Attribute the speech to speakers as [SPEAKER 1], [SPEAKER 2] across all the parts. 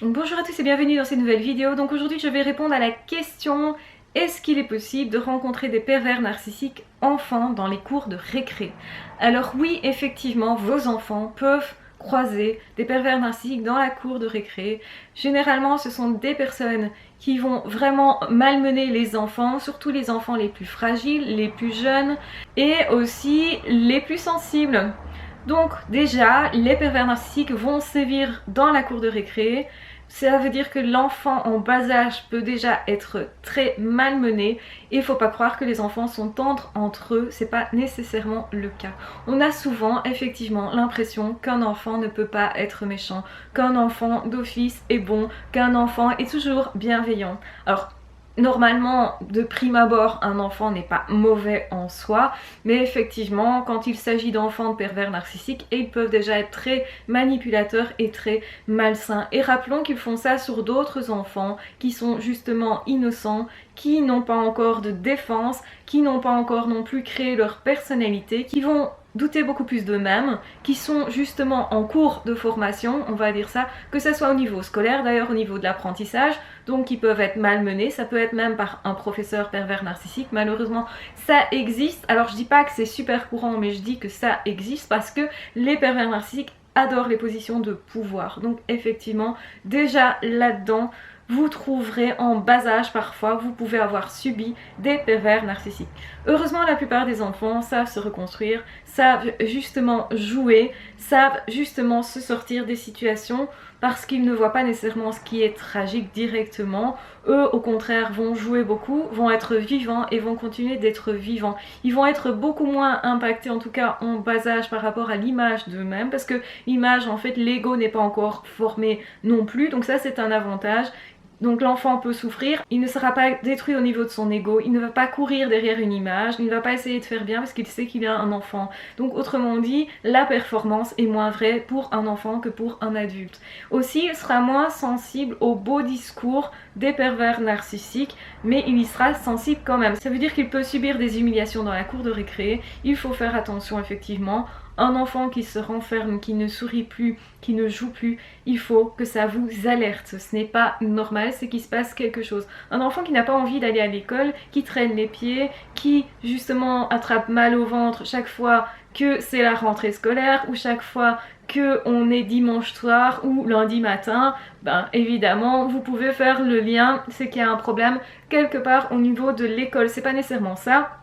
[SPEAKER 1] Bonjour à tous et bienvenue dans cette nouvelle vidéo. Donc aujourd'hui je vais répondre à la question: est-ce qu'il est possible de rencontrer des pervers narcissiques enfants dans les cours de récré? Alors oui, effectivement, vos enfants peuvent croiser des pervers narcissiques dans la cour de récré. Généralement ce sont des personnes qui vont vraiment malmener les enfants, surtout les enfants les plus fragiles, les plus jeunes et aussi les plus sensibles. Donc déjà, les pervers narcissiques vont sévir dans la cour de récré. Ça veut dire que l'enfant en bas âge peut déjà être très malmené. Et il ne faut pas croire que les enfants sont tendres entre eux, c'est pas nécessairement le cas. On a souvent effectivement l'impression qu'un enfant ne peut pas être méchant, qu'un enfant d'office est bon, qu'un enfant est toujours bienveillant. Alors normalement, de prime abord, un enfant n'est pas mauvais en soi, mais effectivement, quand il s'agit d'enfants pervers narcissiques, ils peuvent déjà être très manipulateurs et très malsains. Et rappelons qu'ils font ça sur d'autres enfants qui sont justement innocents, qui n'ont pas encore de défense, qui n'ont pas encore non plus créé leur personnalité, qui vont douter beaucoup plus d'eux-mêmes, qui sont justement en cours de formation, on va dire ça, que ce soit au niveau scolaire, d'ailleurs au niveau de l'apprentissage, donc qui peuvent être malmenés, ça peut être même par un professeur pervers narcissique, malheureusement ça existe. Alors je dis pas que c'est super courant, mais je dis que ça existe parce que les pervers narcissiques adorent les positions de pouvoir. Donc effectivement, déjà là-dedans, vous trouverez en bas âge parfois, vous pouvez avoir subi des pervers narcissiques. Heureusement, la plupart des enfants savent se reconstruire, savent justement jouer, savent justement se sortir des situations parce qu'ils ne voient pas nécessairement ce qui est tragique directement. Eux, au contraire, vont jouer beaucoup, vont être vivants et vont continuer d'être vivants. Ils vont être beaucoup moins impactés, en tout cas en bas âge, par rapport à l'image d'eux-mêmes, parce que l'image, en fait, l'ego n'est pas encore formé non plus, donc ça c'est un avantage. Donc l'enfant peut souffrir, il ne sera pas détruit au niveau de son ego, il ne va pas courir derrière une image, il ne va pas essayer de faire bien parce qu'il sait qu'il a un enfant. Donc autrement dit, la performance est moins vraie pour un enfant que pour un adulte. Aussi, il sera moins sensible aux beaux discours des pervers narcissiques, mais il y sera sensible quand même. Ça veut dire qu'il peut subir des humiliations dans la cour de récré, il faut faire attention effectivement. Un enfant qui se renferme, qui ne sourit plus, qui ne joue plus, il faut que ça vous alerte. Ce n'est pas normal, c'est qu'il se passe quelque chose. Un enfant qui n'a pas envie d'aller à l'école, qui traîne les pieds, qui justement attrape mal au ventre chaque fois que c'est la rentrée scolaire ou chaque fois qu'on est dimanche soir ou lundi matin, ben évidemment vous pouvez faire le lien, c'est qu'il y a un problème quelque part au niveau de l'école. C'est pas nécessairement ça,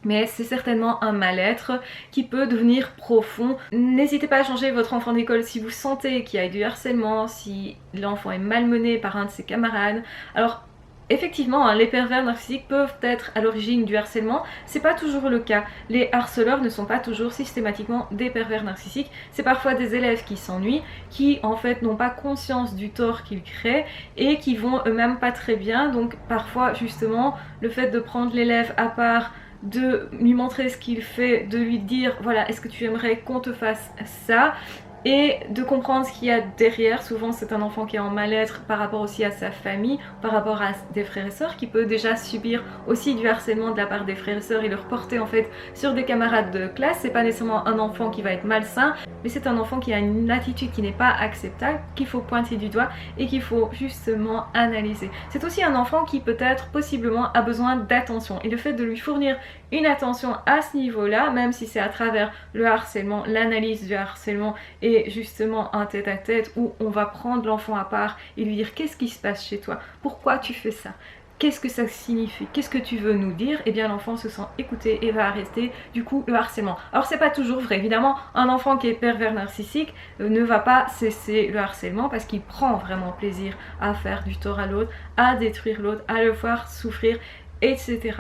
[SPEAKER 1] mais c'est certainement un mal-être qui peut devenir profond. N'hésitez pas à changer votre enfant d'école si vous sentez qu'il y a du harcèlement, si l'enfant est malmené par un de ses camarades. Alors effectivement, les pervers narcissiques peuvent être à l'origine du harcèlement, c'est pas toujours le cas. Les harceleurs ne sont pas toujours systématiquement des pervers narcissiques, c'est parfois des élèves qui s'ennuient, qui en fait n'ont pas conscience du tort qu'ils créent et qui vont eux-mêmes pas très bien. Donc parfois justement, le fait de prendre l'élève à part, de lui montrer ce qu'il fait, de lui dire voilà, est-ce que tu aimerais qu'on te fasse ça, et de comprendre ce qu'il y a derrière. Souvent c'est un enfant qui est en mal-être par rapport aussi à sa famille, par rapport à des frères et sœurs, qui peut déjà subir aussi du harcèlement de la part des frères et sœurs et le reporter en fait sur des camarades de classe. C'est pas nécessairement un enfant qui va être malsain, mais c'est un enfant qui a une attitude qui n'est pas acceptable, qu'il faut pointer du doigt et qu'il faut justement analyser. C'est aussi un enfant qui peut-être possiblement a besoin d'attention, et le fait de lui fournir une attention à ce niveau-là, même si c'est à travers le harcèlement, l'analyse du harcèlement et justement un tête-à-tête où on va prendre l'enfant à part et lui dire qu'est-ce qui se passe chez toi, pourquoi tu fais ça, qu'est-ce que ça signifie, qu'est-ce que tu veux nous dire, et bien l'enfant se sent écouté et va arrêter du coup le harcèlement. Alors c'est pas toujours vrai, évidemment un enfant qui est pervers narcissique ne va pas cesser le harcèlement parce qu'il prend vraiment plaisir à faire du tort à l'autre, à détruire l'autre, à le voir souffrir, etc.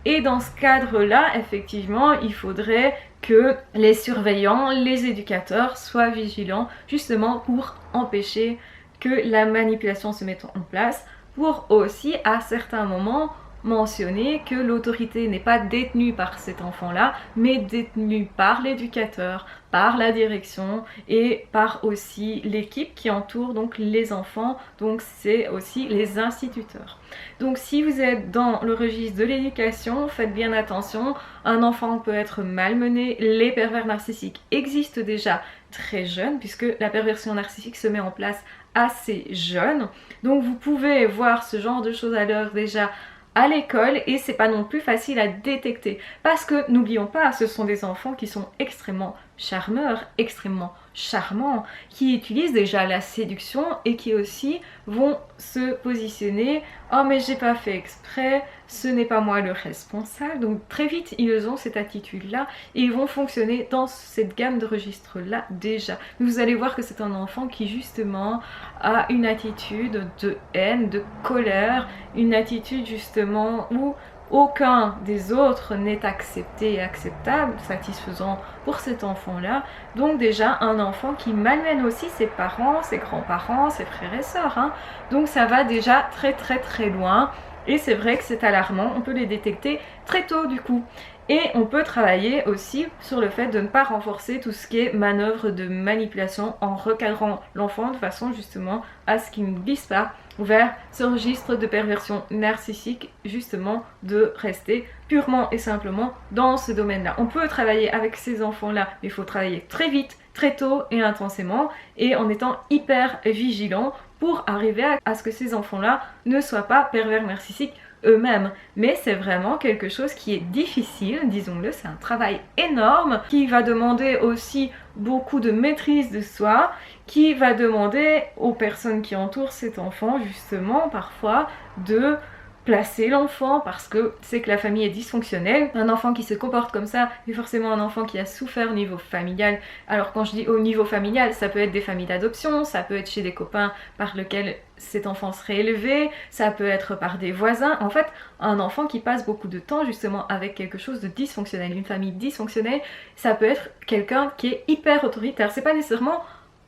[SPEAKER 1] Et dans ce cadre-là, effectivement, il faudrait que les surveillants, les éducateurs soient vigilants justement pour empêcher que la manipulation se mette en place, pour aussi à certains moments mentionner que l'autorité n'est pas détenue par cet enfant-là, mais détenue par l'éducateur, par la direction et par aussi l'équipe qui entoure donc les enfants, donc c'est aussi les instituteurs. Donc si vous êtes dans le registre de l'éducation, faites bien attention, un enfant peut être malmené, les pervers narcissiques existent déjà très jeune, puisque la perversion narcissique se met en place assez jeune. Donc vous pouvez voir ce genre de choses à l'heure déjà à l'école et c'est pas non plus facile à détecter parce que n'oublions pas, ce sont des enfants qui sont extrêmement charmeurs, extrêmement charmants, qui utilisent déjà la séduction et qui aussi vont se positionner oh mais j'ai pas fait exprès, ce n'est pas moi le responsable. Donc très vite ils ont cette attitude là et ils vont fonctionner dans cette gamme de registres là déjà. Vous allez voir que c'est un enfant qui justement a une attitude de haine, de colère, une attitude justement où aucun des autres n'est accepté et acceptable, satisfaisant pour cet enfant-là. Donc déjà un enfant qui malmène aussi ses parents, ses grands-parents, ses frères et sœurs. Hein. Donc ça va déjà très loin. Et c'est vrai que c'est alarmant, on peut les détecter très tôt du coup. Et on peut travailler aussi sur le fait de ne pas renforcer tout ce qui est manœuvre de manipulation en recadrant l'enfant de façon justement à ce qu'il ne glisse pas vers ce registre de perversion narcissique, justement de rester purement et simplement dans ce domaine-là. On peut travailler avec ces enfants-là, mais il faut travailler très vite, très tôt et intensément et en étant hyper vigilant pour arriver à ce que ces enfants-là ne soient pas pervers narcissiques eux-mêmes. Mais c'est vraiment quelque chose qui est difficile, disons-le, c'est un travail énorme qui va demander aussi beaucoup de maîtrise de soi, qui va demander aux personnes qui entourent cet enfant justement parfois de placer l'enfant parce que c'est que la famille est dysfonctionnelle. Un enfant qui se comporte comme ça est forcément un enfant qui a souffert au niveau familial. Alors quand je dis au niveau familial, ça peut être des familles d'adoption, ça peut être chez des copains par lesquels cet enfant serait élevé, ça peut être par des voisins. En fait, un enfant qui passe beaucoup de temps justement avec quelque chose de dysfonctionnel, une famille dysfonctionnelle, ça peut être quelqu'un qui est hyper autoritaire. C'est pas nécessairement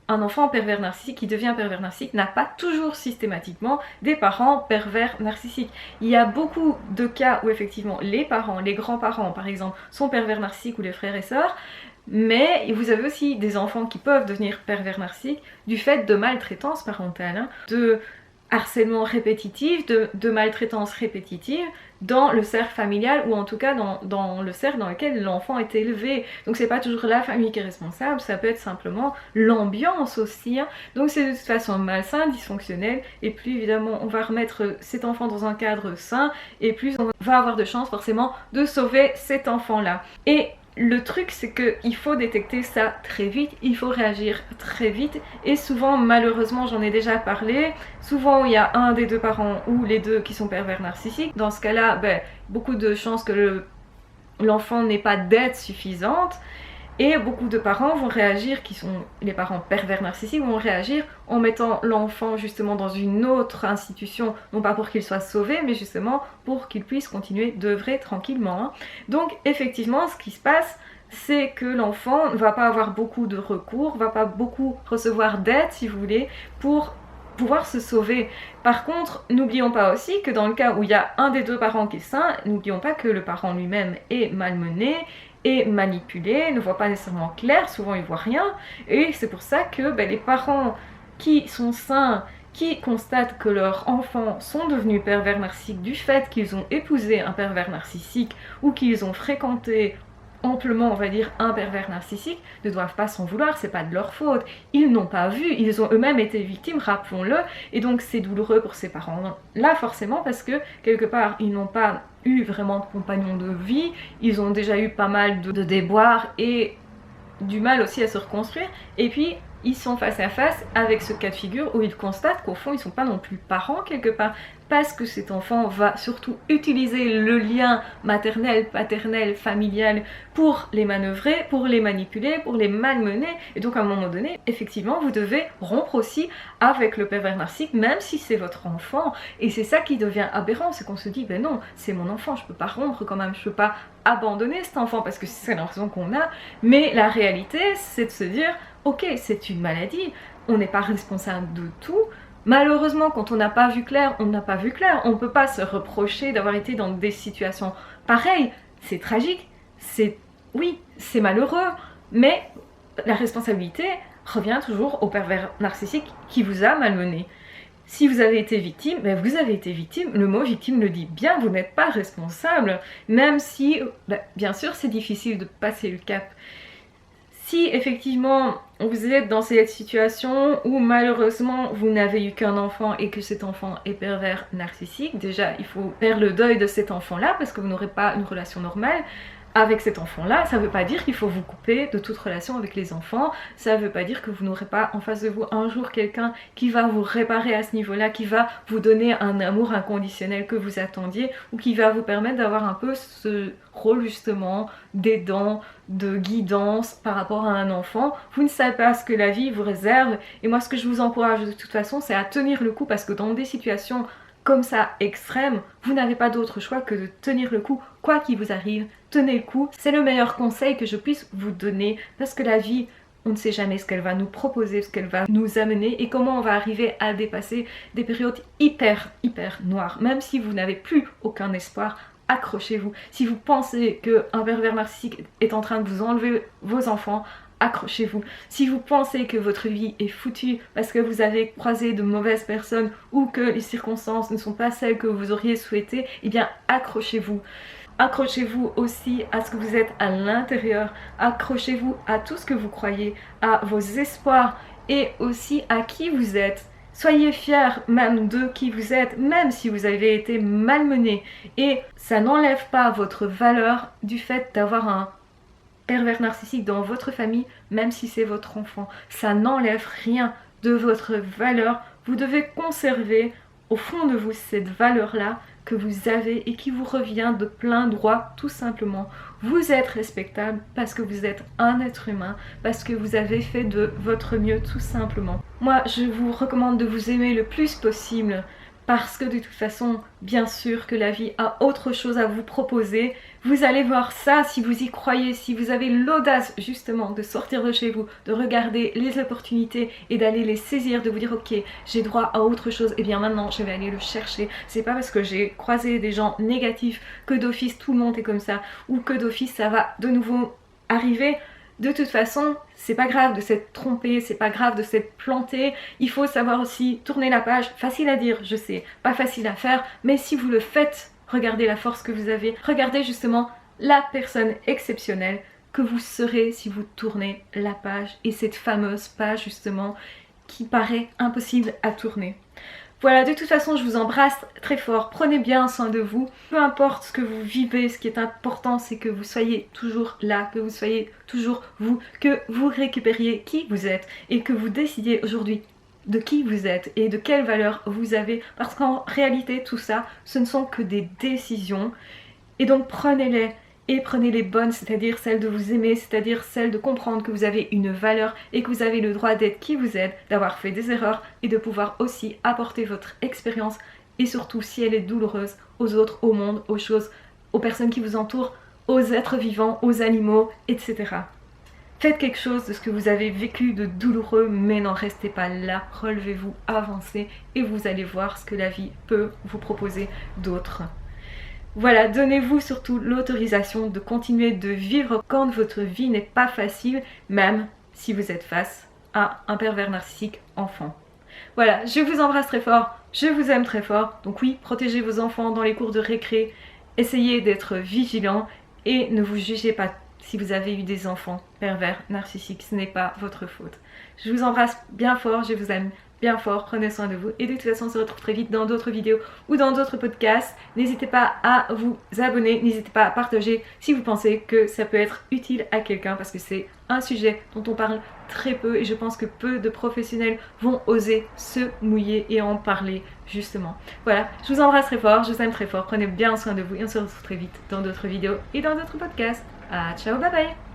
[SPEAKER 1] un enfant pervers narcissique qui devient pervers narcissique n'a pas toujours systématiquement des parents pervers narcissiques. Il y a beaucoup de cas où effectivement les parents, les grands-parents par exemple, sont pervers narcissiques ou les frères et sœurs, mais vous avez aussi des enfants qui peuvent devenir pervers narcissiques du fait de maltraitance parentale, hein, de harcèlement répétitif, de maltraitance répétitive dans le cercle familial ou en tout cas dans le cercle dans lequel l'enfant est élevé. Donc c'est pas toujours la famille qui est responsable, ça peut être simplement l'ambiance aussi. Hein. Donc c'est de toute façon malsain, dysfonctionnel et plus évidemment on va remettre cet enfant dans un cadre sain et plus on va avoir de chances forcément de sauver cet enfant-là. Et le truc c'est qu'il faut détecter ça très vite, il faut réagir très vite et souvent malheureusement j'en ai déjà parlé, souvent il y a un des deux parents ou les deux qui sont pervers narcissiques. Dans ce cas là, beaucoup de chances que l'enfant n'ait pas d'aide suffisante et beaucoup de parents vont réagir, qui sont les parents pervers narcissiques, vont réagir en mettant l'enfant justement dans une autre institution, non pas pour qu'il soit sauvé, mais justement pour qu'il puisse continuer d'œuvrer tranquillement. Hein. Donc effectivement, ce qui se passe, c'est que l'enfant ne va pas avoir beaucoup de recours, va pas beaucoup recevoir d'aide, si vous voulez, pour pouvoir se sauver. Par contre, n'oublions pas aussi que dans le cas où il y a un des deux parents qui est sain, n'oublions pas que le parent lui-même est malmené, et manipulé, ne voit pas nécessairement clair, souvent il voit rien, et c'est pour ça que les parents qui sont sains, qui constatent que leurs enfants sont devenus pervers narcissiques du fait qu'ils ont épousé un pervers narcissique ou qu'ils ont fréquenté amplement, on va dire, un pervers narcissique, ne doivent pas s'en vouloir, c'est pas de leur faute. Ils n'ont pas vu, ils ont eux-mêmes été victimes, rappelons-le, et donc c'est douloureux pour ces parents. Là, forcément, parce que quelque part, ils n'ont pas eu vraiment de compagnons de vie, ils ont déjà eu pas mal de déboires et du mal aussi à se reconstruire, et puis ils sont face à face avec ce cas de figure où ils constatent qu'au fond ils sont pas non plus parents quelque part, parce que cet enfant va surtout utiliser le lien maternel, paternel, familial pour les manœuvrer, pour les manipuler, pour les malmener, et donc à un moment donné, effectivement, vous devez rompre aussi avec le pervers narcissique, même si c'est votre enfant, et c'est ça qui devient aberrant, c'est qu'on se dit, ben non, c'est mon enfant, je peux pas rompre quand même, je peux pas abandonner cet enfant, parce que c'est l'impression qu'on a, mais la réalité, c'est de se dire, ok, c'est une maladie, on n'est pas responsable de tout. Malheureusement, quand on n'a pas vu clair, on n'a pas vu clair. On ne peut pas se reprocher d'avoir été dans des situations pareilles. C'est tragique, oui, c'est malheureux, mais la responsabilité revient toujours au pervers narcissique qui vous a malmené. Si vous avez été victime, vous avez été victime, le mot victime le dit bien, vous n'êtes pas responsable, même si, bien sûr, c'est difficile de passer le cap. Si effectivement vous êtes dans cette situation où malheureusement vous n'avez eu qu'un enfant et que cet enfant est pervers narcissique, déjà il faut faire le deuil de cet enfant-là parce que vous n'aurez pas une relation normale avec cet enfant-là. Ça ne veut pas dire qu'il faut vous couper de toute relation avec les enfants, ça ne veut pas dire que vous n'aurez pas en face de vous un jour quelqu'un qui va vous réparer à ce niveau-là, qui va vous donner un amour inconditionnel que vous attendiez ou qui va vous permettre d'avoir un peu ce rôle justement d'aidant, de guidance par rapport à un enfant. Vous ne savez pas ce que la vie vous réserve et moi ce que je vous encourage de toute façon c'est à tenir le coup parce que dans des situations comme ça extrême, vous n'avez pas d'autre choix que de tenir le coup, quoi qu'il vous arrive, tenez le coup. C'est le meilleur conseil que je puisse vous donner parce que la vie, on ne sait jamais ce qu'elle va nous proposer, ce qu'elle va nous amener et comment on va arriver à dépasser des périodes hyper noires. Même si vous n'avez plus aucun espoir, accrochez-vous. Si vous pensez qu'un pervers narcissique est en train de vous enlever vos enfants, accrochez-vous. Si vous pensez que votre vie est foutue parce que vous avez croisé de mauvaises personnes ou que les circonstances ne sont pas celles que vous auriez souhaitées, eh bien accrochez-vous. Accrochez-vous aussi à ce que vous êtes à l'intérieur, accrochez-vous à tout ce que vous croyez, à vos espoirs et aussi à qui vous êtes. Soyez fiers même de qui vous êtes, même si vous avez été malmené. Et ça n'enlève pas votre valeur du fait d'avoir un pervers narcissique dans votre famille, même si c'est votre enfant. Ça n'enlève rien de votre valeur. Vous devez conserver au fond de vous cette valeur-là que vous avez et qui vous revient de plein droit, tout simplement. Vous êtes respectable parce que vous êtes un être humain, parce que vous avez fait de votre mieux, tout simplement. Moi, je vous recommande de vous aimer le plus possible parce que de toute façon, bien sûr que la vie a autre chose à vous proposer. Vous allez voir ça si vous y croyez, si vous avez l'audace justement de sortir de chez vous, de regarder les opportunités et d'aller les saisir, de vous dire ok, j'ai droit à autre chose, et bien maintenant je vais aller le chercher. C'est pas parce que j'ai croisé des gens négatifs que d'office tout le monde est comme ça, ou que d'office ça va de nouveau arriver. De toute façon, c'est pas grave de s'être trompé, c'est pas grave de s'être planté. Il faut savoir aussi tourner la page. Facile à dire, je sais, pas facile à faire, mais si vous le faites, regardez la force que vous avez. Regardez justement la personne exceptionnelle que vous serez si vous tournez la page. Et cette fameuse page justement qui paraît impossible à tourner. Voilà, de toute façon, je vous embrasse très fort. Prenez bien soin de vous. Peu importe ce que vous vivez, ce qui est important, c'est que vous soyez toujours là, que vous soyez toujours vous, que vous récupériez qui vous êtes et que vous décidiez aujourd'hui de qui vous êtes et de quelle valeur vous avez. Parce qu'en réalité, tout ça, ce ne sont que des décisions. Et donc, prenez-les. Et prenez les bonnes, c'est-à-dire celles de vous aimer, c'est-à-dire celles de comprendre que vous avez une valeur et que vous avez le droit d'être qui vous êtes, d'avoir fait des erreurs et de pouvoir aussi apporter votre expérience et surtout si elle est douloureuse aux autres, au monde, aux choses, aux personnes qui vous entourent, aux êtres vivants, aux animaux, etc. Faites quelque chose de ce que vous avez vécu de douloureux, mais n'en restez pas là, relevez-vous, avancez et vous allez voir ce que la vie peut vous proposer d'autre. Voilà, donnez-vous surtout l'autorisation de continuer de vivre quand votre vie n'est pas facile, même si vous êtes face à un pervers narcissique enfant. Voilà, je vous embrasse très fort, je vous aime très fort. Donc oui, protégez vos enfants dans les cours de récré, essayez d'être vigilants et ne vous jugez pas si vous avez eu des enfants pervers narcissiques, ce n'est pas votre faute. Je vous embrasse bien fort, je vous aime bien fort, prenez soin de vous et de toute façon on se retrouve très vite dans d'autres vidéos ou dans d'autres podcasts. N'hésitez pas à vous abonner, n'hésitez pas à partager si vous pensez que ça peut être utile à quelqu'un parce que c'est un sujet dont on parle très peu et je pense que peu de professionnels vont oser se mouiller et en parler justement. Voilà, je vous embrasse très fort, je vous aime très fort, prenez bien soin de vous et on se retrouve très vite dans d'autres vidéos et dans d'autres podcasts. Ciao, bye bye.